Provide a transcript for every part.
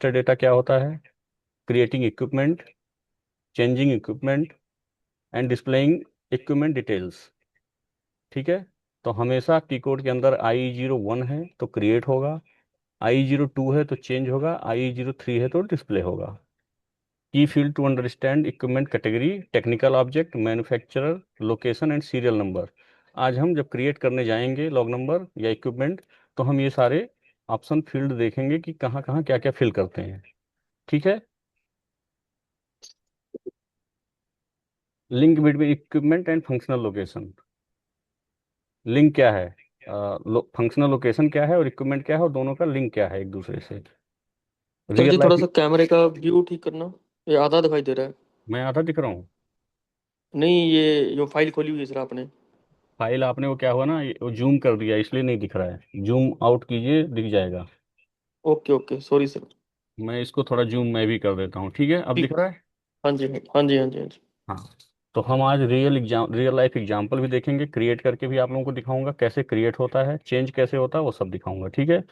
Master data क्या होता है? Creating equipment, changing equipment and displaying equipment details. ठीक है। तो हमेशा की कोड के अंदर I01 है तो क्रिएट होगा, I02 है तो चेंज होगा, I03 है तो डिस्प्ले होगा। Key field to understand equipment category, technical object, manufacturer, location and serial number. आज हम जब क्रिएट करने जाएंगे लॉग नंबर या इक्विपमेंट, तो हम ये सारे ऑप्शन फील्ड देखेंगे कि कहाँ कहाँ क्या क्या फिल करते हैं। ठीक है। Link between equipment and functional location. Link क्या है? फंक्शनल लोकेशन क्या है और इक्विपमेंट क्या है, और दोनों का लिंक क्या है एक दूसरे से? सर रियल जी थोड़ा लाइफ। सा कैमरे का व्यू ठीक करना। ये आधा दिखाई दे रहा है। मैं आधा दिख रहा हूँ? नहीं, ये जो फाइल खोली हुई है सर आपने। फाइल आपने वो क्या हुआ ना, वो जूम कर दिया इसलिए नहीं दिख रहा है। जूम आउट कीजिए, दिख जाएगा। Okay okay, sorry sir. मैं इसको थोड़ा जूम मैं भी कर देता हूँ। ठीक है, अब दिख ठीक। रहा है। हाँ जी हाँ जी हाँ जी हाँ जी। हाँ। तो हम आज रियल लाइफ एग्जांपल भी देखेंगे, क्रिएट करके भी आप लोगों को दिखाऊंगा कैसे क्रिएट होता है, चेंज कैसे होता है, वो सब दिखाऊंगा। ठीक है।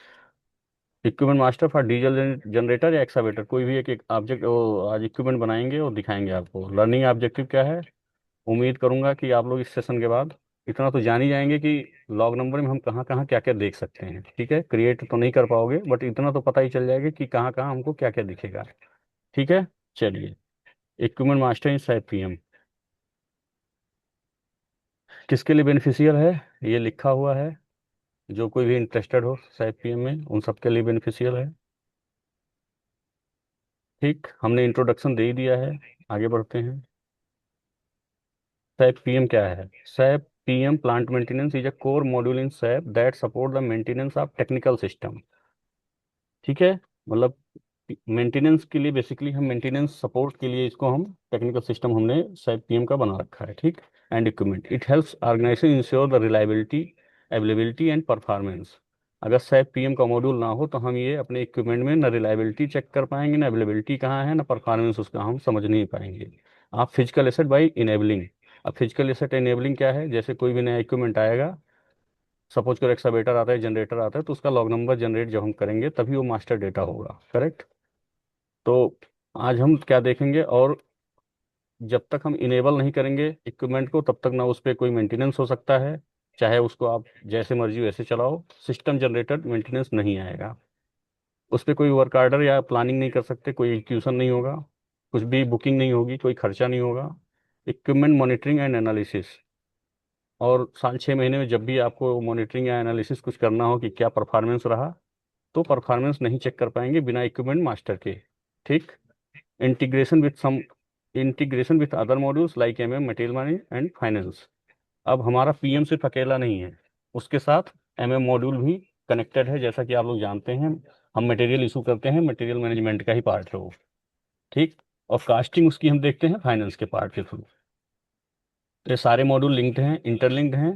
Equipment master for diesel generator या एक्सावेटर, कोई भी एक ऑब्जेक्ट आज इक्विपमेंट बनाएंगे और दिखाएंगे आपको। लर्निंग ऑब्जेक्टिव क्या है? उम्मीद करूंगा कि आप लोग इस सेशन के बाद इतना तो जान ही जाएंगे कि लॉग नंबर में हम कहाँ कहाँ क्या क्या देख सकते हैं। ठीक है, क्रिएट तो नहीं कर पाओगे बट इतना तो पता ही चल जाएगा कि कहाँ कहाँ हमको क्या क्या दिखेगा। ठीक है। चलिए, equipment master in SAP PM किसके लिए बेनिफिशियल है? ये लिखा हुआ है। जो कोई भी इंटरेस्टेड हो सैप पीएम में, उन सबके लिए बेनिफिशियल है। ठीक, हमने इंट्रोडक्शन दे ही दिया है। आगे बढ़ते हैं। सैप पीएम क्या है? SAP PM plant maintenance is a core module in SAP that support the maintenance of technical system. ठीक है। मतलब मेंटेनेंस के लिए, बेसिकली हम मेंटेनेंस सपोर्ट के लिए इसको हम टेक्निकल सिस्टम हमने सैप पीएम का बना रखा है। ठीक। And equipment, it helps organization ensure the reliability, availability and performance. अगर सैप पीएम का मॉड्यूल ना हो तो हम ये अपने इक्विपमेंट में ना रिलायबिलिटी चेक कर पाएंगे, ना अवेलेबिलिटी कहाँ है, ना परफॉर्मेंस उसका हम समझ नहीं पाएंगे। आप फिजिकल एसेट बाई इनेबलिंग। अब फिजिकल एसेट इनेबलिंग क्या है? जैसे कोई भी नया इक्विपमेंट आएगा, सपोज करो एक्सावेटर आता है, जनरेटर आता है, तो उसका लॉग नंबर जनरेट जब हम करेंगे तभी वो मास्टर डेटा होगा। करेक्ट। तो आज हम क्या देखेंगे, और जब तक हम इनेबल नहीं करेंगे इक्विपमेंट को तब तक ना उस पर कोई मेंटेनेंस हो सकता है। चाहे उसको आप जैसे मर्जी वैसे चलाओ, सिस्टम जनरेटेड मेंटेनेंस नहीं आएगा। उस पर कोई वर्क आर्डर या प्लानिंग नहीं कर सकते, कोई एग्जीक्यूशन नहीं होगा, कुछ भी बुकिंग नहीं होगी, कोई खर्चा नहीं होगा। इक्विपमेंट मॉनिटरिंग एंड एनालिसिस, और साल 6 महीने में जब भी आपको मॉनिटरिंग या एनालिसिस कुछ करना हो कि क्या परफॉर्मेंस रहा, तो परफॉर्मेंस नहीं चेक कर पाएंगे बिना इक्विपमेंट मास्टर के। ठीक। Integration with some integration with other modules like material manage and finance. अब हमारा पीएम सिर्फ अकेला नहीं है, उसके साथ मॉड्यूल भी कनेक्टेड है। जैसा कि आप लोग जानते हैं, हम मटेरियल इशू करते हैं, मटेरियल मैनेजमेंट का ही पार्ट है वो। ठीक। और कास्टिंग उसकी हम देखते हैं फाइनेंस के पार्ट के थ्रू। तो ये सारे मॉड्यूल लिंक्ड हैं, इंटरलिंक्ड हैं।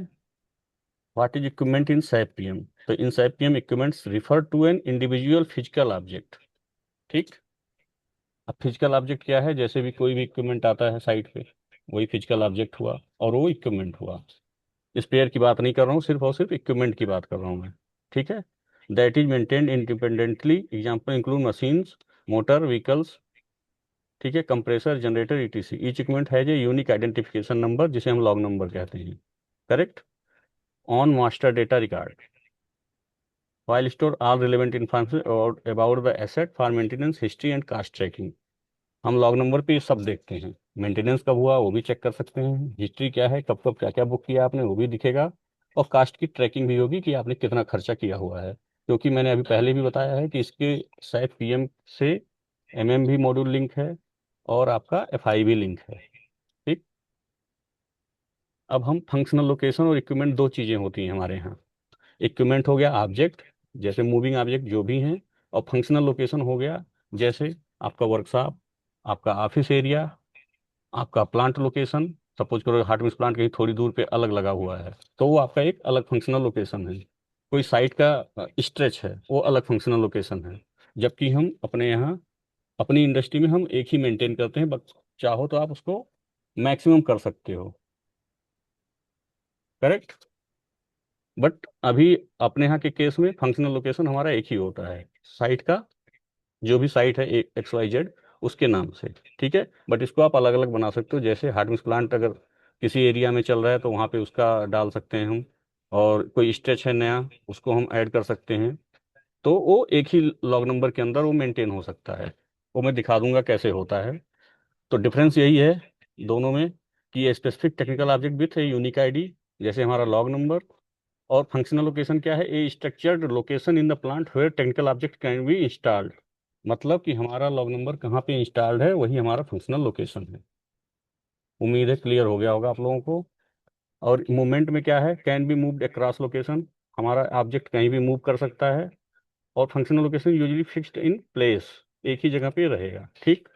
What is equipment in SAP PM? तो in SAP PM equipments refer to an individual physical object. ठीक। अब फिजिकल ऑब्जेक्ट क्या है? जैसे भी कोई भी इक्विपमेंट आता है साइट पे, वही फिजिकल ऑब्जेक्ट हुआ और वो इक्विपमेंट हुआ। स्पेयर की बात नहीं कर रहा हूँ, सिर्फ और सिर्फ इक्विपमेंट की बात कर रहा हूँ मैं। ठीक है। That is maintained independently, example include machines, motor vehicles. ठीक है। Compressor, generator, etc. Each equipment है जो यूनिक आइडेंटिफिकेशन नंबर, जिसे हम लॉग नंबर कहते हैं। Correct. On master data record, while store all relevant information about the asset for maintenance history and cost tracking। हम log number पे ये सब देखते हैं। मेंटेनेंस कब हुआ वो भी चेक कर सकते हैं, हिस्ट्री क्या है, कब कब क्या क्या बुक किया आपने वो भी दिखेगा, और कास्ट की ट्रैकिंग भी होगी कि आपने कितना खर्चा किया हुआ है। क्योंकि मैंने अभी पहले भी बताया है कि इसके शायद पीएम से एमएम भी मॉड्यूल लिंक है और आपका एफआई भी लिंक है। ठीक। अब हम फंक्शनल लोकेशन और इक्विपमेंट, दो चीज़ें होती हैं हमारे यहाँ। इक्विपमेंट हो गया ऑब्जेक्ट, जैसे मूविंग ऑब्जेक्ट जो भी हैं, और फंक्शनल लोकेशन हो गया जैसे आपका वर्कशॉप, आपका ऑफिस एरिया, आपका प्लांट लोकेशन। सपोज करो हार्डवेयर प्लांट कहीं थोड़ी दूर पे अलग लगा हुआ है, तो वो आपका एक अलग फंक्शनल लोकेशन है। कोई साइट का स्ट्रेच है, वो अलग फंक्शनल लोकेशन है। जबकि हम अपने यहाँ, अपनी इंडस्ट्री में हम एक ही मेंटेन करते हैं, बस चाहो तो आप उसको मैक्सिमम कर सकते हो। करेक्ट। बट अभी अपने यहाँ के केस में फंक्शनल लोकेशन हमारा एक ही होता है, साइट का जो भी साइट है XYZ उसके नाम से, ठीक है। बट इसको आप अलग अलग बना सकते हो, जैसे हार्ड मिक्स प्लांट अगर किसी एरिया में चल रहा है तो वहाँ पे उसका डाल सकते हैं हम, और कोई स्ट्रेच है नया उसको हम ऐड कर सकते हैं। तो वो एक ही लॉग नंबर के अंदर वो मेंटेन हो सकता है। वो मैं दिखा दूंगा कैसे होता है। तो डिफरेंस यही है दोनों में, कि ये specific technical object with a unique ID, जैसे हमारा लॉग नंबर। और फंक्शनल लोकेशन क्या है, a structured location in the plant where technical object can be installed. मतलब कि हमारा लॉग नंबर कहाँ पे इंस्टॉल्ड है वही हमारा फंक्शनल लोकेशन है। उम्मीद है क्लियर हो गया होगा आप लोगों को। और मूवमेंट में क्या है, can be moved across location, हमारा ऑब्जेक्ट कहीं भी मूव कर सकता है। और functional location usually fixed in place, एक ही जगह पे रहेगा, ठीक।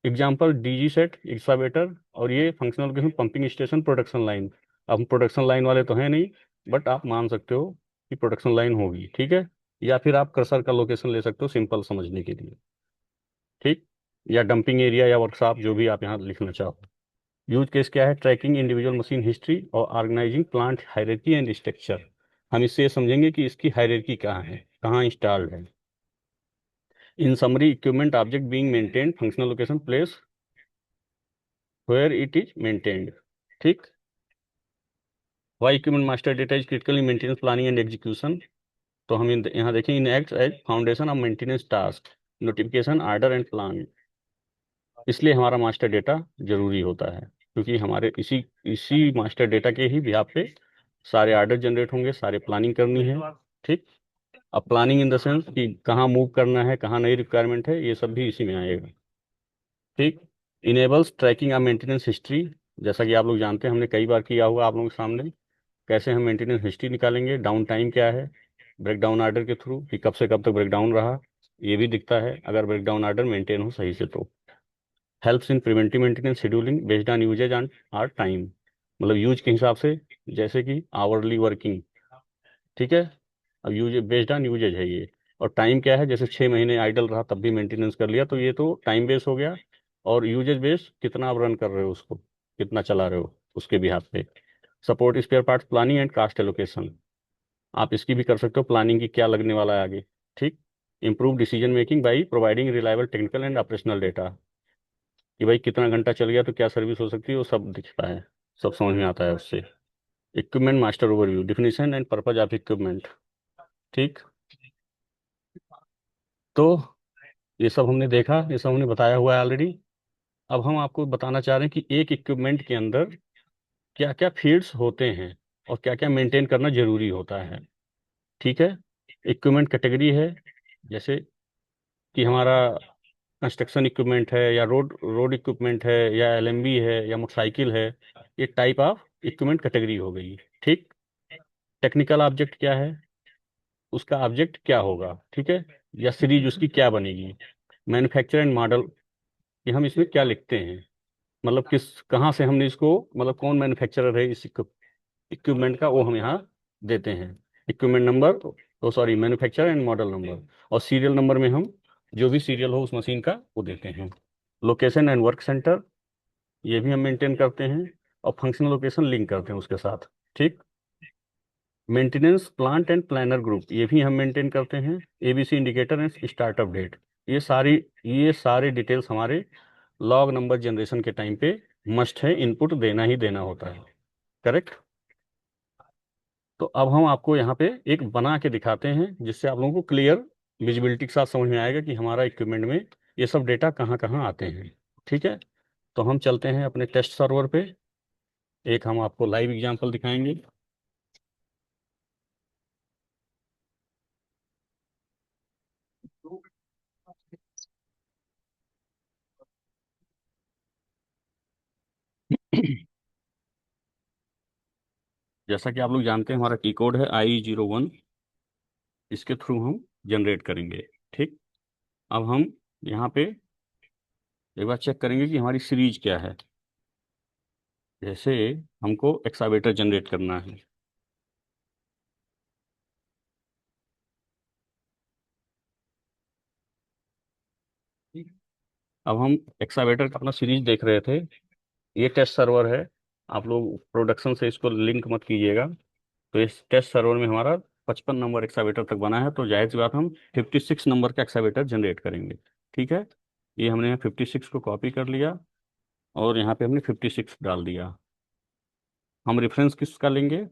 एग्जाम्पल DG सेट, एक्सावेटर, और ये functional location pumping station, production line. अब हम प्रोडक्शन लाइन वाले तो हैं नहीं, बट आप मान सकते हो कि प्रोडक्शन लाइन होगी, ठीक है। या फिर आप कर्सर का लोकेशन ले सकते हो सिंपल समझने के लिए, ठीक। या डंपिंग एरिया या वर्कशॉप, जो भी आप यहाँ लिखना चाहो। यूज केस क्या है, ट्रैकिंग इंडिविजुअल मशीन हिस्ट्री और organizing plant hierarchy and structure. हम इससे ये समझेंगे कि इसकी हायरार्की कहाँ है, कहाँ इंस्टॉल्ड है। In summary, equipment object being maintained, functional location place where it is maintained, ठीक। Why equipment master data is critical in maintenance planning and execution. तो हम यहाँ देखें, in act as foundation of maintenance task, notification, order and plan. इसलिए हमारा master data जरूरी होता है, क्योंकि हमारे इसी इसी मास्टर डेटा के ही बिहाफ पे सारे ऑर्डर जनरेट होंगे, सारे प्लानिंग करनी है, ठीक। अब प्लानिंग इन द सेंस कि कहाँ मूव करना है, कहाँ नई रिक्वायरमेंट है, ये सब भी इसी में आएगा, ठीक। Enables tracking of maintenance history, जैसा कि आप लोग जानते हैं, हमने कई बार किया हुआ आप लोगों के सामने। कैसे हम मेंटेनेंस हिस्ट्री निकालेंगे, डाउन टाइम क्या है, ब्रेक डाउन ऑर्डर के थ्रू, कि कब से कब तक ब्रेक डाउन रहा, ये भी दिखता है अगर ब्रेक डाउन ऑर्डर मेंटेन हो सही से तो। Helps in preventive maintenance scheduling based on usage on or time, मतलब यूज के हिसाब से, जैसे कि आवरली वर्किंग, ठीक है। अब यूज बेस्ड ऑन यूजेज है ये। और टाइम क्या है, जैसे 6 महीने आइडल रहा तब भी मेंटेनेंस कर लिया, तो ये तो टाइम बेस हो गया। और यूजेज बेस, कितना आप रन कर रहे हो उसको, कितना चला रहे हो उसके भी हाथ पे। Support spare parts planning and cost allocation, आप इसकी भी कर सकते हो, प्लानिंग की क्या लगने वाला है आगे, ठीक। Improve decision making by providing reliable technical and operational data, कि भाई कितना घंटा चल गया तो क्या सर्विस हो सकती है, वो सब दिखता है, सब समझ में आता है उससे। Equipment master overview, definition and purpose of equipment, ठीक। तो ये सब हमने देखा, ये सब हमने बताया हुआ है ऑलरेडी। अब हम आपको बताना चाह रहे हैं कि एक इक्विपमेंट के अंदर क्या क्या फील्ड्स होते हैं और क्या क्या मेंटेन करना जरूरी होता है, ठीक है। इक्विपमेंट कैटेगरी है, जैसे कि हमारा कंस्ट्रक्शन इक्विपमेंट है, या रोड रोड इक्विपमेंट है, या LMB है, या मोटरसाइकिल है। ये टाइप ऑफ इक्विपमेंट कैटेगरी हो गई, ठीक। टेक्निकल ऑब्जेक्ट क्या है, उसका ऑब्जेक्ट क्या होगा, ठीक है, या सीरीज उसकी क्या बनेगी। मैन्युफैक्चर एंड मॉडल, कि हम इसमें क्या लिखते हैं, मतलब किस कहाँ से हमने इसको, मतलब कौन मैन्युफैक्चरर है इस इक्विपमेंट का, वो हम यहाँ देते हैं। इक्विपमेंट नंबर, तो sorry, manufacture and model number. और सीरियल नंबर में हम जो भी सीरियल हो उस मशीन का वो देते हैं। लोकेशन एंड वर्क सेंटर, ये भी हम मेंटेन करते हैं, और फंक्शनल लोकेशन लिंक करते हैं उसके साथ, ठीक। Maintenance plant and planner group, ये भी हम मेंटेन करते हैं। ABC indicator and startup date, ये सारी ये सारे डिटेल्स हमारे लॉग नंबर जनरेशन के टाइम पे मस्ट है, इनपुट देना ही देना होता है, करेक्ट। तो अब हम आपको यहाँ पे एक बना के दिखाते हैं, जिससे आप लोगों को क्लियर विजिबिलिटी के साथ समझ में आएगा कि हमारा इक्विपमेंट में ये सब डेटा कहाँ कहाँ आते हैं, ठीक है। तो हम चलते हैं अपने टेस्ट सर्वर पे, एक हम आपको लाइव एग्जांपल दिखाएंगे। जैसा कि आप लोग जानते हैं, हमारा की कोड है IE01, इसके थ्रू हम जनरेट करेंगे, ठीक। अब हम यहाँ पे एक बार चेक करेंगे कि हमारी सीरीज क्या है। जैसे हमको एक्सावेटर जनरेट करना है, अब हम एक्सावेटर का अपना सीरीज देख रहे थे। ये टेस्ट सर्वर है, आप लोग प्रोडक्शन से इसको लिंक मत कीजिएगा। तो इस टेस्ट सर्वर में हमारा 55 नंबर एक्सावेटर तक बना है, तो जाहिर सी बात हम 56 नंबर का एक्सावेटर जनरेट करेंगे। ठीक है, ये हमने यहाँ 56 को कॉपी कर लिया और यहाँ पे हमने 56 डाल दिया। हम रेफरेंस किसका लेंगे?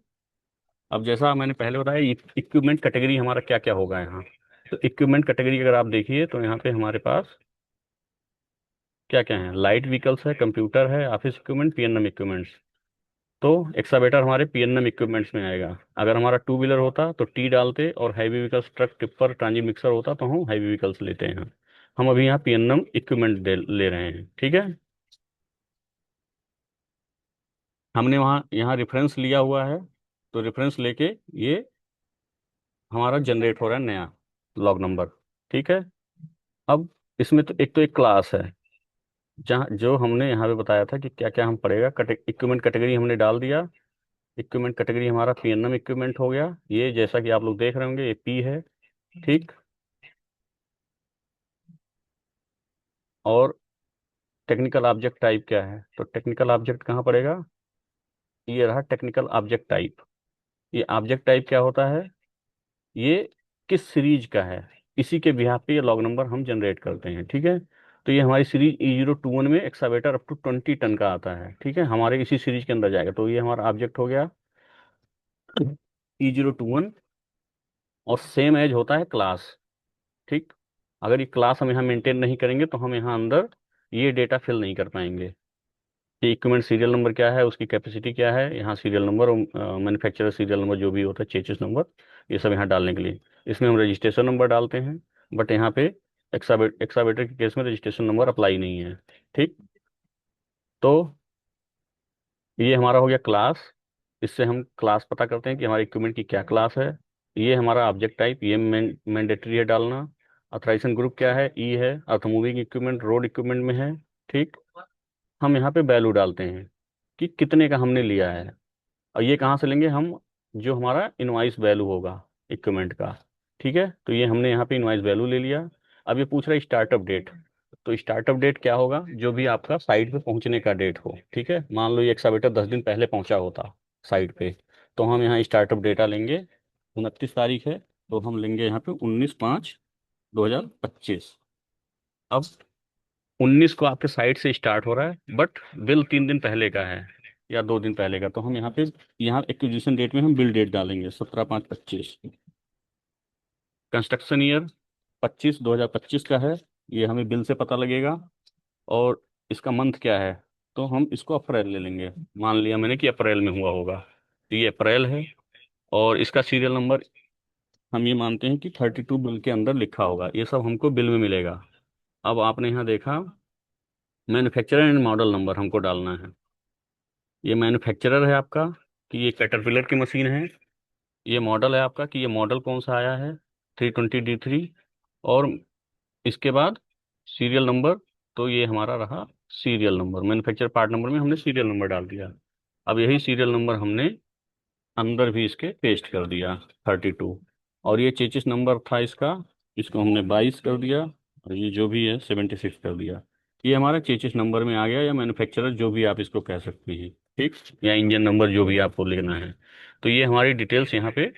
अब जैसा मैंने पहले बताया, इक्विपमेंट कैटेगरी हमारा क्या क्या होगा यहाँ। तो इक्विपमेंट कैटेगरी अगर आप देखिए तो यहाँ पे हमारे पास क्या क्या है, लाइट व्हीकल्स है, कंप्यूटर है, ऑफिस इक्विपमेंट, पीएनएम इक्विपमेंट्स। तो एक्सावेटर हमारे पीएनएम इक्विपमेंट्स में आएगा। अगर हमारा टू व्हीलर होता तो टी डालते, और heavy vehicles truck tipper transit mixer होता तो हम हैवी व्हीकल्स लेते हैं। हम अभी यहाँ पीएनएम इक्विपमेंट ले रहे हैं। ठीक है, हमने वहाँ यहाँ रेफरेंस लिया हुआ है, तो रेफरेंस लेके ये हमारा जनरेट हो रहा है नया लॉग नंबर। ठीक है, अब इसमें तो एक क्लास है, जहाँ जो हमने यहाँ पे बताया था कि क्या क्या हम पढ़ेगा। इक्विपमेंट कैटेगरी हमने डाल दिया। इक्विपमेंट कैटेगरी हमारा पीएनएम इक्विपमेंट हो गया, ये जैसा कि आप लोग देख रहे होंगे ये पी है। ठीक, और टेक्निकल ऑब्जेक्ट टाइप क्या है, तो टेक्निकल ऑब्जेक्ट कहाँ पड़ेगा? ये रहा टेक्निकल ऑब्जेक्ट टाइप। ये ऑब्जेक्ट टाइप क्या होता है? ये किस सीरीज का है, इसी के बिहाफ पे ये लॉग नंबर हम जनरेट करते हैं। ठीक है, तो ये हमारी सीरीज E021 में एक्सावेटर अप टू 20 टन का आता है। ठीक है, हमारे इसी सीरीज के अंदर जाएगा, तो ये हमारा ऑब्जेक्ट हो गया E021। और सेम एज होता है क्लास। ठीक, अगर ये क्लास हम यहाँ मेंटेन नहीं करेंगे तो हम यहाँ अंदर ये डेटा फिल नहीं कर पाएंगे कि इक्विपमेंट सीरियल नंबर क्या है, उसकी कैपेसिटी क्या है, यहाँ सीरियल नंबर और मैन्युफैक्चरर सीरियल नंबर जो भी होता है, चेचिस नंबर, ये सब यहाँ डालने के लिए। इसमें हम रजिस्ट्रेशन नंबर डालते हैं, बट यहाँ पे एक्सावेटर के केस में रजिस्ट्रेशन नंबर अप्लाई नहीं है। ठीक, तो ये हमारा हो गया क्लास। इससे हम क्लास पता करते हैं कि हमारे इक्विपमेंट की क्या क्लास है। ये हमारा ऑब्जेक्ट टाइप, ये मैंडेटरी है डालना। ऑथराइजेशन ग्रुप क्या है? ई है। Earth moving equipment road equipment में है। ठीक, हम यहाँ पे वैल्यू डालते हैं कि कितने का हमने लिया है। और ये कहाँ से लेंगे हम? जो हमारा इनवाइस वैल्यू होगा इक्विपमेंट का। ठीक है, तो ये हमने यहाँ पे इनवाइस वैल्यू ले लिया। अब ये पूछ रहा है स्टार्टअप डेट। तो स्टार्टअप डेट क्या होगा? जो भी आपका साइट पे पहुंचने का डेट हो। ठीक है, मान लो ये एक्सावेटर 10 दिन पहले पहुंचा होता साइट पे, तो हम यहाँ स्टार्टअप डेटा लेंगे। 29 तारीख है, तो हम लेंगे यहाँ पे 19/5/2025। अब 19 को आपके साइट से स्टार्ट हो रहा है, बट बिल 3 दिन पहले का है या 2 दिन पहले का, तो हम यहाँ पे यहाँ एक्विजिशन डेट में हम बिल डेट डालेंगे 17/5/25। कंस्ट्रक्शन ईयर 2025 का है, ये हमें बिल से पता लगेगा। और इसका मंथ क्या है? तो हम इसको अप्रैल ले लेंगे। मान लिया मैंने कि अप्रैल में हुआ होगा, तो ये अप्रैल है। और इसका सीरियल नंबर हम ये मानते हैं कि 32 बिल के अंदर लिखा होगा, ये सब हमको बिल में मिलेगा। अब आपने यहाँ देखा मैन्युफैक्चरर एंड मॉडल नंबर हमको डालना है। ये मैन्युफैक्चरर है आपका कि ये कैटरपिलर की मशीन है। ये मॉडल है आपका कि ये मॉडल कौन सा आया है, 320D3। और इसके बाद सीरियल नंबर, तो ये हमारा रहा serial number. Manufacture part number में हमने सीरियल नंबर डाल दिया। अब यही सीरियल नंबर हमने अंदर भी इसके पेस्ट कर दिया, 32। और ये चेचिस नंबर था इसका, इसको हमने 22 कर दिया। और ये जो भी है 76 कर दिया। ये हमारा चेचिस नंबर में आ गया, या मैन्युफैक्चरर जो भी आप इसको कह सकते हैं। ठीक, या इंजन नंबर जो भी आपको लेना है। तो ये हमारी डिटेल्स यहाँ पे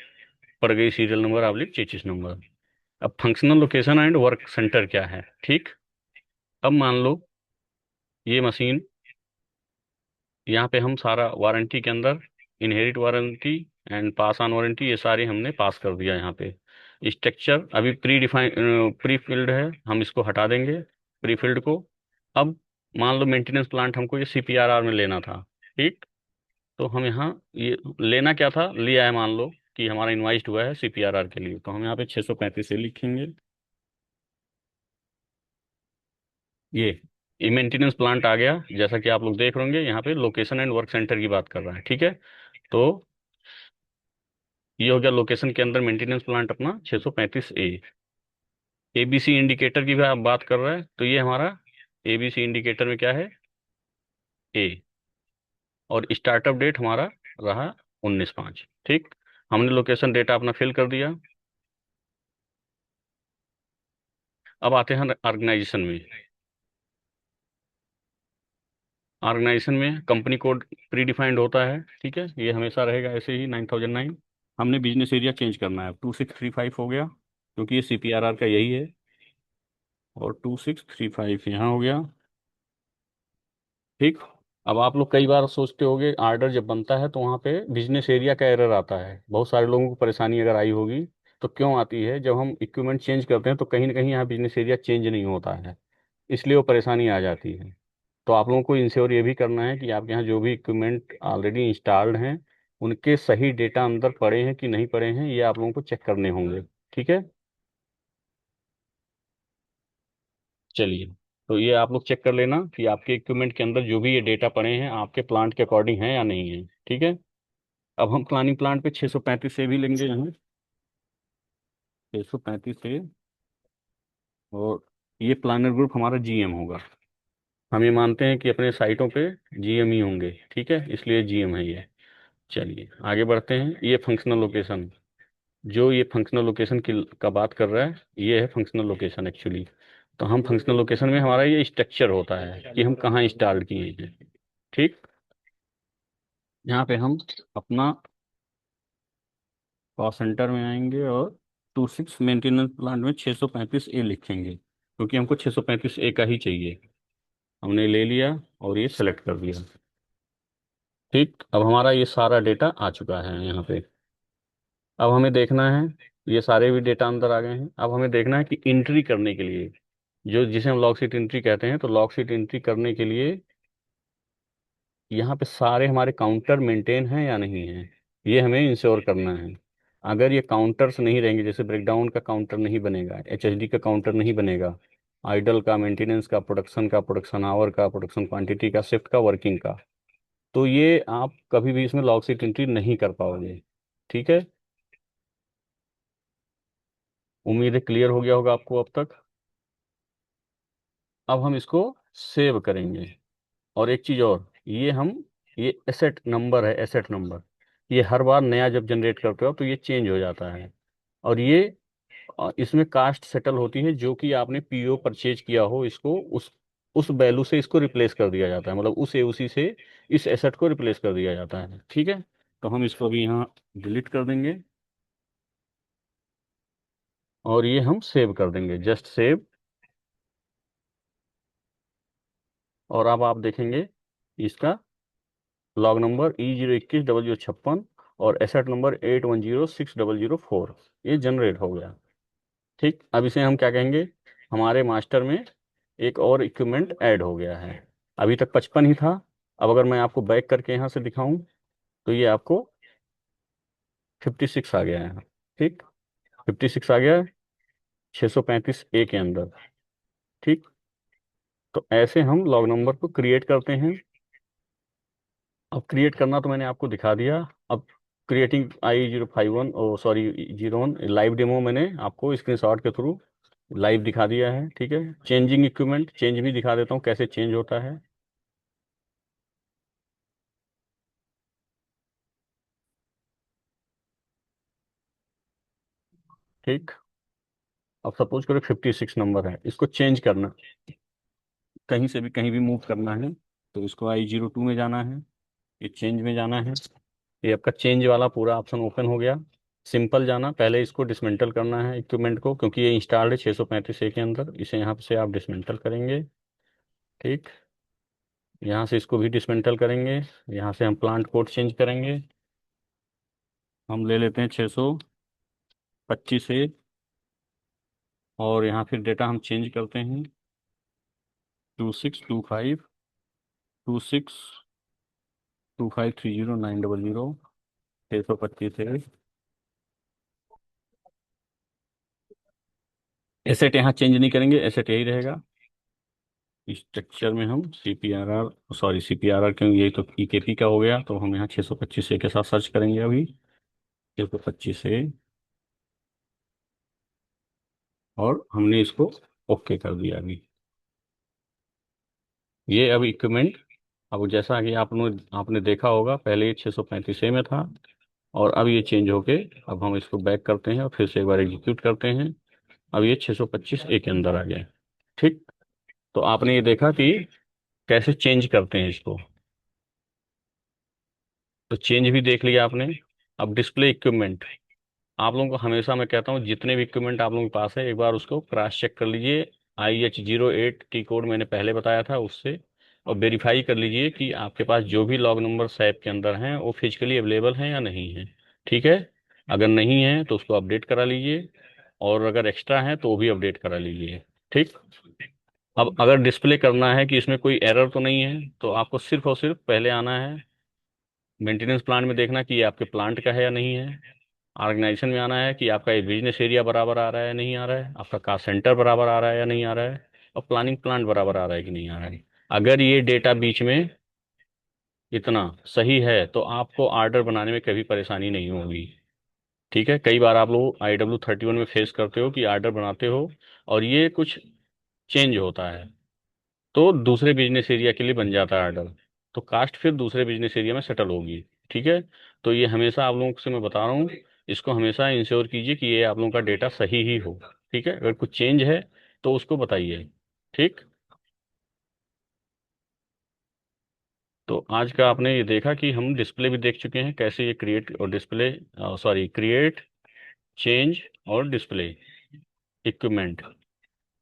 पड़ गई, serial number oblique chassis number. अब functional location and work center क्या है? ठीक, अब मान लो ये मशीन, यहाँ पे हम सारा वारंटी के अंदर inherit warranty and pass on warranty ये सारे हमने पास कर दिया यहाँ पे। स्ट्रक्चर अभी प्री फिल्ड है, हम इसको हटा देंगे प्री फिल्ड को। अब मान लो मेंटेनेंस प्लांट हमको ये CPRR में लेना था। ठीक, तो हम यहाँ ये लेना क्या था, लिया है, मान लो कि हमारा इन्वाइस्ड हुआ है CPRR के लिए, तो हम यहाँ पे 635 से लिखेंगे। ये ये मेंटेनेंस प्लांट आ गया, जैसा कि आप लोग देख रहे होंगे यहाँ पे लोकेशन एंड वर्क सेंटर की बात कर रहा है। ठीक है, तो ये हो गया लोकेशन के अंदर मेंटेनेंस प्लांट अपना 635A। ABC इंडिकेटर की भी आप बात कर रहे हैं, तो ये हमारा ABC इंडिकेटर में क्या है? A। और स्टार्टअप डेट हमारा रहा 19/5। ठीक, हमने लोकेशन डेटा अपना फिल कर दिया। अब आते हैं ऑर्गेनाइजेशन में। ऑर्गेनाइजेशन में कंपनी कोड प्री डिफाइंड होता है। ठीक है, ये हमेशा रहेगा ऐसे ही 9009। हमने बिजनेस एरिया चेंज करना है, 2635 हो गया क्योंकि ये CPRR का यही है, और 2635 यहाँ हो गया। ठीक। अब आप लोग कई बार सोचते होंगे आर्डर जब बनता है तो वहाँ पे बिजनेस एरिया का एरर आता है, बहुत सारे लोगों को परेशानी अगर आई होगी तो क्यों आती है, जब हम इक्विपमेंट चेंज करते हैं तो कहीं ना कहीं यहाँ बिजनेस एरिया चेंज नहीं होता है, इसलिए वो परेशानी आ जाती है। तो आप लोगों को इंश्योर ये भी करना है कि आपके यहाँ जो भी इक्विपमेंट ऑलरेडी इंस्टॉल्ड हैं उनके सही डेटा अंदर पड़े हैं कि नहीं पड़े हैं, ये आप लोगों को चेक करने होंगे। ठीक है। चलिए, तो ये आप लोग चेक कर लेना कि आपके इक्विपमेंट के अंदर जो भी ये डेटा पड़े हैं आपके प्लांट के अकॉर्डिंग है या नहीं है। ठीक है। अब हम प्लानिंग प्लांट पे 635 से भी लेंगे यहाँ, 635 से। और ये प्लानर ग्रुप हमारा GM होगा। हम ये मानते हैं कि अपने साइटों पे GM ही होंगे, ठीक है, इसलिए GM है ये। चलिए आगे बढ़ते हैं। ये फंक्शनल लोकेशन, जो ये फंक्शनल लोकेशन की का बात कर रहा है, ये है फंक्शनल लोकेशन एक्चुअली। तो हम फंक्शनल लोकेशन में हमारा ये स्ट्रक्चर होता है कि हम कहाँ इंस्टॉल किए हैं। ठीक। यहाँ पे हम अपना कॉस्ट सेंटर में आएंगे और 26 मेंटेनेंस प्लांट में 635A लिखेंगे क्योंकि हमको 635A का ही चाहिए। हमने ले लिया और ये सेलेक्ट कर दिया। ठीक। अब हमारा ये सारा डेटा आ चुका है यहाँ पे। अब हमें देखना है, ये सारे भी डेटा अंदर आ गए हैं। अब हमें देखना है कि एंट्री करने के लिए, जो जिसे हम लॉग सीट एंट्री कहते हैं, तो लॉग सीट एंट्री करने के लिए यहाँ पे सारे हमारे काउंटर मेंटेन हैं या नहीं है, ये हमें इंश्योर करना है। अगर ये काउंटर्स नहीं रहेंगे, जैसे ब्रेकडाउन का काउंटर नहीं बनेगा, HHD का काउंटर नहीं बनेगा, आइडल का, मेंटेनेंस का, प्रोडक्शन आवर का, प्रोडक्शन क्वांटिटी का, शिफ्ट का, वर्किंग का, तो ये आप कभी भी इसमें लॉग सीट एंट्री नहीं कर पाओगे। ठीक है। उम्मीद है क्लियर हो गया होगा आपको अब तक। अब हम इसको सेव करेंगे। और एक चीज और, ये एसेट नंबर है, एसेट नंबर, ये हर बार नया जब जनरेट करते हो तो ये चेंज हो जाता है। और ये इसमें कास्ट सेटल होती है, जो कि आपने PO परचेज किया हो, इसको उस वैल्यू से इसको रिप्लेस कर दिया जाता है, मतलब उस AOC से इस एसेट को रिप्लेस कर दिया जाता है। ठीक है। तो हम इसको भी यहाँ डिलीट कर देंगे और ये हम सेव कर देंगे, जस्ट सेव। और अब आप देखेंगे इसका लॉग नंबर E0210056 और एसेट नंबर 8106 004 ये जनरेट हो गया। ठीक। अब इसे हम क्या कहेंगे, हमारे मास्टर में एक और इक्विपमेंट ऐड हो गया है। अभी तक 55 ही था। अब अगर मैं आपको बैक करके यहाँ से दिखाऊं तो ये आपको 56 आ गया है। ठीक। 56 आ गया है 635A के अंदर। ठीक। तो ऐसे हम लॉग नंबर को क्रिएट करते हैं। अब क्रिएट करना तो मैंने आपको दिखा दिया। अब क्रिएटिंग I051, ओ सॉरी 01 लाइव डेमो मैंने आपको स्क्रीनशॉट के थ्रू लाइव दिखा दिया है। ठीक है। चेंजिंग इक्विपमेंट चेंज भी दिखा देता हूँ कैसे चेंज होता है। ठीक। अब सपोज करो 56 नंबर है, इसको चेंज करना, कहीं से भी कहीं भी मूव करना है तो इसको I02 में जाना है, ये चेंज में जाना है। ये आपका चेंज वाला पूरा ऑप्शन ओपन हो गया। सिंपल जाना, पहले इसको डिसमेंटल करना है इक्विपमेंट को, क्योंकि ये इंस्टॉल्ड है 635A के अंदर, इसे यहाँ से आप डिसमेंटल करेंगे। ठीक। यहाँ से इसको भी डिसमेंटल करेंगे। यहाँ से हम प्लांट कोड चेंज करेंगे। हम ले लेते हैं 625A और यहाँ फिर डेटा हम चेंज करते हैं 2625 625 एसेट यहाँ चेंज नहीं करेंगे, एसेट यही रहेगा। स्ट्रक्चर में हम CPRR, सॉरी CPRR क्यों, यही तो EKP का हो गया, तो हम यहाँ 625A के साथ सर्च करेंगे अभी, 625A, और हमने इसको ओके कर दिया अभी। ये अब इक्विपमेंट, अब जैसा कि आपने देखा होगा पहले ये 635A में था और अब ये चेंज होके, अब हम इसको बैक करते हैं और फिर से एक बार एग्जीक्यूट करते हैं। अब ये 625A के अंदर आ गया है। ठीक। तो आपने ये देखा कि कैसे चेंज करते हैं इसको, तो चेंज भी देख लिया आपने। अब डिस्प्ले इक्विपमेंट, आप लोगों को हमेशा मैं कहता हूँ जितने भी इक्विपमेंट आप लोगों के पास है एक बार उसको क्रॉस चेक कर लीजिए। IH08 कोड मैंने पहले बताया था उससे, और वेरीफाई कर लीजिए कि आपके पास जो भी लॉग नंबर सैप के अंदर हैं वो फिजिकली अवेलेबल हैं या नहीं है। ठीक है, अगर नहीं है तो उसको अपडेट करा लीजिए, और अगर एक्स्ट्रा है तो वो भी अपडेट करा लीजिए। ठीक। अब अगर डिस्प्ले करना है कि इसमें कोई एरर तो नहीं है, तो आपको सिर्फ और सिर्फ पहले आना है मेंटेनेंस प्लान में, देखना कि ये आपके प्लांट का है या नहीं है। ऑर्गेनाइजेशन में आना है कि आपका ये बिजनेस एरिया बराबर आ रहा है या नहीं आ रहा है, आपका कास्ट सेंटर बराबर आ रहा है या नहीं आ रहा है, और प्लानिंग प्लांट बराबर आ रहा है कि नहीं आ रहा है। अगर ये डेटा बीच में इतना सही है तो आपको ऑर्डर बनाने में कभी परेशानी नहीं होगी। ठीक है, कई बार आप लोग IW31 में फेस करते हो कि ऑर्डर बनाते हो और ये कुछ चेंज होता है, तो दूसरे बिजनेस एरिया के लिए बन जाता है ऑर्डर, तो कास्ट फिर दूसरे बिजनेस एरिया में सेटल होगी। ठीक है, तो ये हमेशा आप लोगों से मैं बता रहा हूँ, इसको हमेशा इंश्योर कीजिए कि ये आप लोगों का डेटा सही ही हो। ठीक है, अगर कुछ चेंज है तो उसको बताइए। ठीक। तो आज का आपने ये देखा कि हम डिस्प्ले भी देख चुके हैं कैसे ये क्रिएट और डिस्प्ले, सॉरी, क्रिएट, चेंज और डिस्प्ले इक्विपमेंट,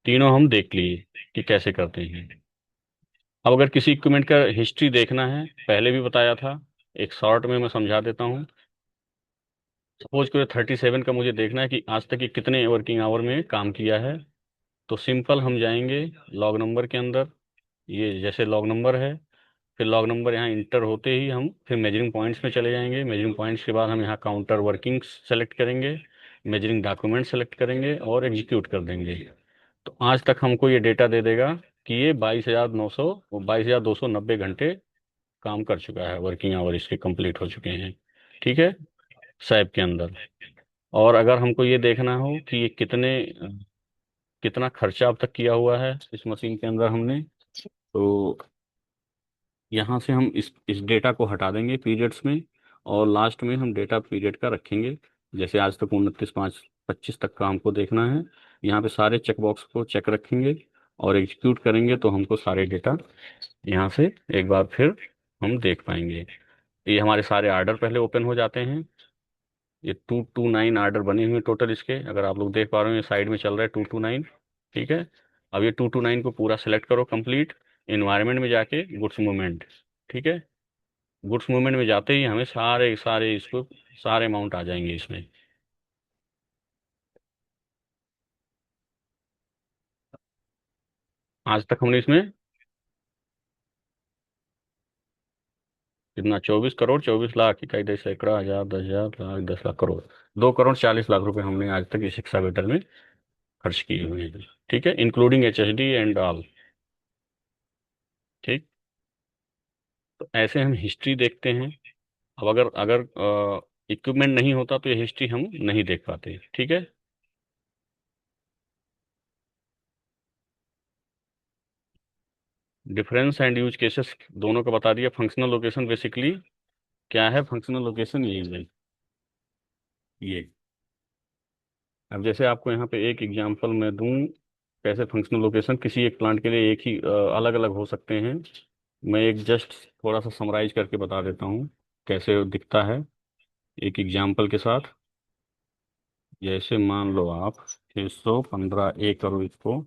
तीनों हम देख लिए कि कैसे करते हैं। अब अगर किसी इक्विपमेंट का हिस्ट्री देखना है, पहले भी बताया था, एक शॉर्ट में मैं समझा देता हूँ। सपोज करो 37 का मुझे देखना है कि आज तक ये कितने वर्किंग आवर में काम किया है। तो सिंपल हम जाएंगे लॉग नंबर के अंदर, ये जैसे लॉग नंबर है, फिर लॉग नंबर यहाँ इंटर होते ही हम फिर मेजरिंग पॉइंट्स में चले जाएंगे। मेजरिंग पॉइंट्स के बाद हम यहाँ काउंटर वर्किंग सेलेक्ट करेंगे, मेजरिंग डॉक्यूमेंट सेलेक्ट करेंगे और एग्जीक्यूट कर देंगे। तो आज तक हमको ये डेटा दे देगा कि ये 22,290 काम कर चुका है, वर्किंग आवर इसके कंप्लीट हो चुके हैं। ठीक है, सैप के अंदर। और अगर हमको ये देखना हो कि ये कितना खर्चा अब तक किया हुआ है इस मशीन के अंदर हमने, तो यहाँ से हम इस डेटा को हटा देंगे पीरियड्स में, और लास्ट में हम डेटा पीरियड का रखेंगे। जैसे आज तक 29/5/25 तक का हमको देखना है, यहाँ पे सारे चेक बॉक्स को चेक रखेंगे और एग्जीक्यूट करेंगे तो हमको सारे डेटा यहाँ से एक बार फिर हम देख पाएंगे। ये हमारे सारे आर्डर पहले ओपन हो जाते हैं। ये 229 आर्डर बने हुए टोटल इसके, अगर आप लोग देख पा रहे हो ये साइड में चल रहा है 229। ठीक है, अब ये 229 को पूरा सेलेक्ट करो कंप्लीट, इन्वायरमेंट में जाके गुड्स मूवमेंट। ठीक है, गुड्स मूवमेंट में जाते ही हमें सारे सारे इसको सारे अमाउंट आ जाएंगे इसमें। आज तक हमने इसमें कितना, 24 करोड़, 24 लाख, इकाई, दस, सैकड़ा, हजार, 10,000, लाख, 10 लाख, करोड़, 2,40 लाख रुपए हमने आज तक इस एक्सावेटर में खर्च किए हुए हैं। ठीक है, इंक्लूडिंग HSD एंड ऑल। ठीक। तो ऐसे हम हिस्ट्री देखते हैं। अब अगर अगर इक्विपमेंट नहीं होता तो ये हिस्ट्री हम नहीं देख पाते। ठीक है। डिफरेंस एंड यूज केसेस दोनों का बता दिया। फंक्शनल लोकेशन बेसिकली क्या है, फंक्शनल लोकेशन यही है ये। अब जैसे आपको यहाँ पे एक एग्जांपल मैं दूं, कैसे फंक्शनल लोकेशन किसी एक प्लांट के लिए एक ही अलग अलग हो सकते हैं। मैं एक जस्ट थोड़ा सा समराइज करके बता देता हूँ कैसे दिखता है एक एग्जांपल के साथ। जैसे मान लो आप 615 करो इसको,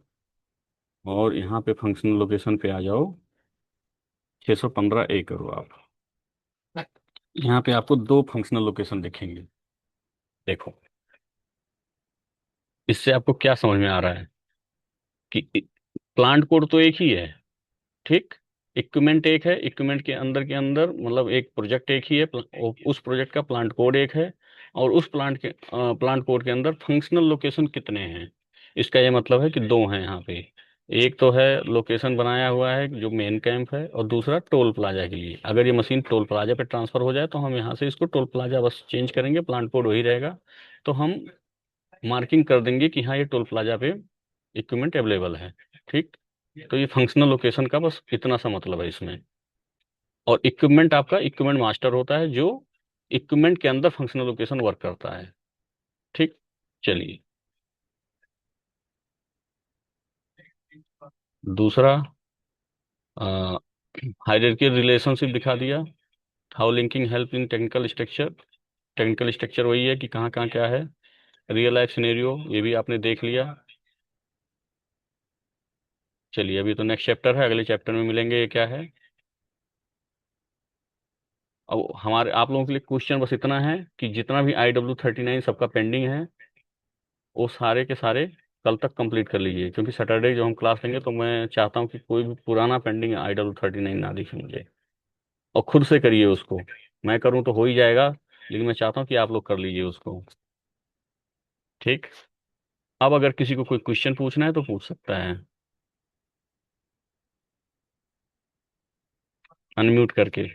और यहाँ पे फंक्शनल लोकेशन पे आ जाओ, 615 करो आप। यहाँ पे आपको दो फंक्शनल लोकेशन दिखेंगे। देखो, इससे आपको क्या समझ में आ रहा है कि प्लांट कोड तो एक ही है। ठीक। इक्विपमेंट एक है, इक्विपमेंट के अंदर मतलब एक प्रोजेक्ट एक ही है, उस प्रोजेक्ट का प्लांट कोड एक है, और उस प्लांट कोड के अंदर फंक्शनल लोकेशन कितने हैं, इसका ये मतलब है कि दो हैं यहाँ पे। एक तो है लोकेशन बनाया हुआ है जो मेन कैंप है, और दूसरा टोल प्लाजा के लिए। अगर ये मशीन टोल प्लाजा पे ट्रांसफर हो जाए तो हम यहाँ से इसको टोल प्लाजा बस चेंज करेंगे, प्लांट कोड वही रहेगा। तो हम मार्किंग कर देंगे कि हाँ ये टोल प्लाजा पे इक्विपमेंट अवेलेबल है। ठीक। तो ये फंक्शनल लोकेशन का बस इतना सा मतलब है इसमें। और इक्विपमेंट आपका इक्विपमेंट मास्टर होता है जो इक्विपमेंट के अंदर फंक्शनल लोकेशन वर्क करता है। ठीक। चलिए, दूसरा, हायरार्किकल रिलेशनशिप दिखा दिया, how linking help in technical structure. Technical structure वही है कि कहाँ कहाँ क्या है। रियल लाइफ सिनेरियो ये भी आपने देख लिया। चलिए अभी तो नेक्स्ट चैप्टर है, अगले चैप्टर में मिलेंगे। ये क्या है? अब हमारे आप लोगों के लिए क्वेश्चन बस इतना है कि जितना भी IW39 सबका पेंडिंग है वो सारे के सारे कल तक कंप्लीट कर लीजिए, क्योंकि सैटरडे जो हम क्लास लेंगे तो मैं चाहता हूँ कि कोई भी पुराना पेंडिंग IW39 ना दिखे मुझे। और खुद से करिए उसको। मैं करूँ तो हो ही जाएगा, लेकिन मैं चाहता हूँ कि आप लोग कर लीजिए उसको। ठीक। अब अगर किसी को कोई क्वेश्चन पूछना है तो पूछ सकता है, अनम्यूट करके।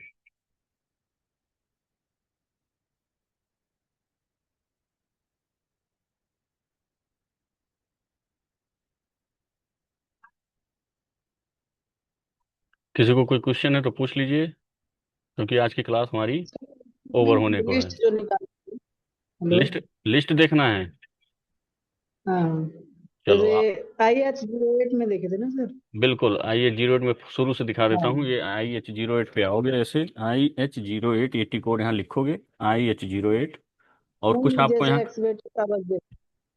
किसी को कोई क्वेश्चन है तो पूछ लीजिए, क्योंकि आज की क्लास हमारी ओवर होने को है। लिस्ट जो निकाली। हेलो। लिस्ट लिस्ट देखना है। हाँ। चलो जैसे आप। IH08 में देखे थे ना सर। बिल्कुल, IH08 में शुरू से दिखा देता हूँ। हाँ। ये IH08 पे आओगे, ऐसे IH08 ये टी कोड यहाँ लिखोगे, IH08। और कुछ नहीं, आपको जैसे यहाँ। एक्सवेटर का बस देख।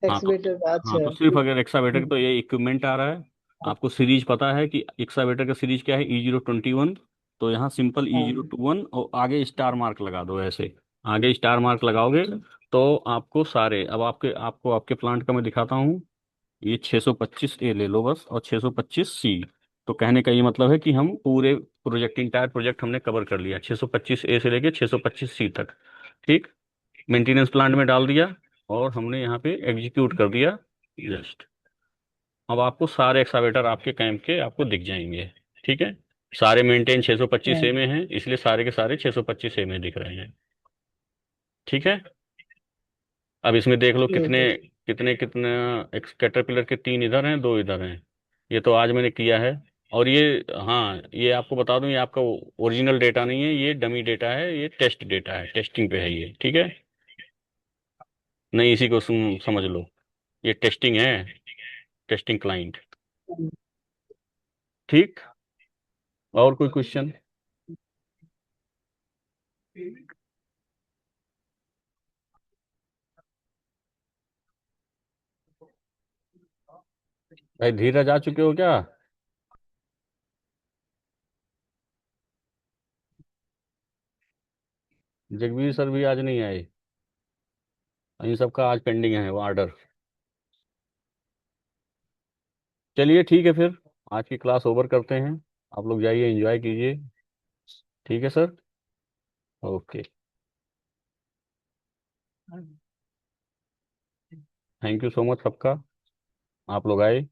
हाँ तो एक्सवेटर का, हाँ तो अच्छा। सिर्फ अगर एक्सावेटर तो ये इक्विपमेंट आ रहा है। आपको सीरीज पता है कि एक्सावेटर का सीरीज क्या है? E021। तो यहाँ सिंपल हाँ। E021 और आगे स्टार मार्क लगा दो ऐसे। आगे स्टार मार्क लगाओगे तो आपको सारे, अब आपको आपके प्लांट का मैं दिखाता हूँ। ये 625A ले लो बस, और 625C। तो कहने का ये मतलब है कि हम पूरे प्रोजेक्ट, इंटायर प्रोजेक्ट हमने कवर कर लिया 625A से लेके 625C तक। ठीक। मेंटेनेंस प्लांट में डाल दिया और हमने यहाँ पे एग्जीक्यूट कर दिया। जस्ट अब आपको सारे एक्सावेटर आपके कैंप के आपको दिख जाएंगे। ठीक है। सारे मेंटेन 625A हाँ, में हैं, इसलिए सारे के सारे 625A में दिख रहे हैं। ठीक है। अब इसमें देख लो ठीक कितने है। कितने कितने कैटरपिलर के, 3 इधर हैं 2 इधर हैं। ये तो आज मैंने किया है। और ये, हाँ ये आपको बता दूं, ये आपका ओरिजिनल डेटा नहीं है, ये डमी डेटा है, ये टेस्ट डेटा है, टेस्टिंग पे है ये। ठीक है। नहीं, इसी को समझ लो, ये टेस्टिंग है, टेस्टिंग क्लाइंट। ठीक। और कोई क्वेश्चन? भाई धीरज आ चुके हो क्या? जगवीर सर भी आज नहीं आए। इन सबका आज पेंडिंग है वो ऑर्डर। चलिए ठीक है फिर, आज की क्लास ओवर करते हैं। आप लोग जाइए, एंजॉय कीजिए। ठीक है sir. Okay. Thank you so much सबका, आप लोग आए।